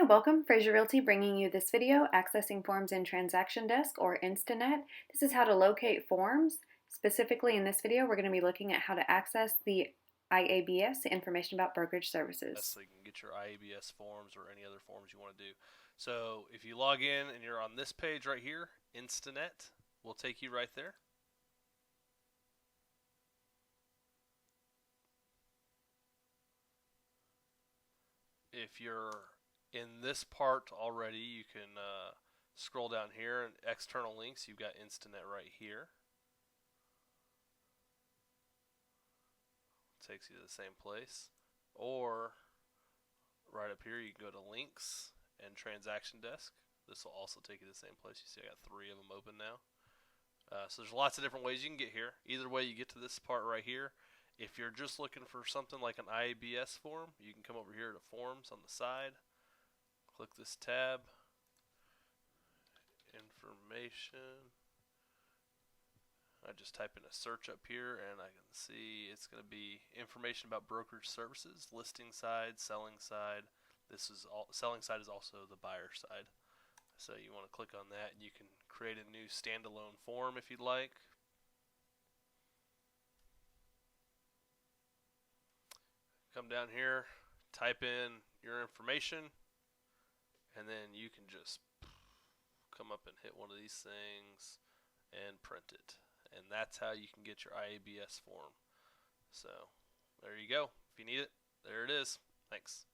Hi, welcome. Fraser Realty bringing you this video, Accessing Forms in Transaction Desk or Instanet. This is how to locate forms. Specifically in this video, we're going to be looking at how to access the IABS, the Information About Brokerage Services. So you can get your IABS forms or any other forms you want to do. So if you log in and you're on this page right here, Instanet will take you right there. If you're in this part already, you can scroll down here and external links. You've got Instanet right here. Takes you to the same place. Or right up here, you can go to links and transaction desk. This will also take you to the same place. You see I got 3 of them open now. So there's lots of different ways you can get here. Either way, you get to this part right here. If you're just looking for something like an IABS form, you can come over here to Forms on the side. Click this tab. Information. I just type in a search up here and I can see it's going to be information about brokerage services, listing side, selling side. This is all, selling side is also the buyer side. So you want to click on that and you can create a new standalone form if you'd like. Come down here, type in your information, and then you can just come up and hit one of these things and print it. And that's how you can get your IABS form. So there you go. If you need it, there it is. Thanks.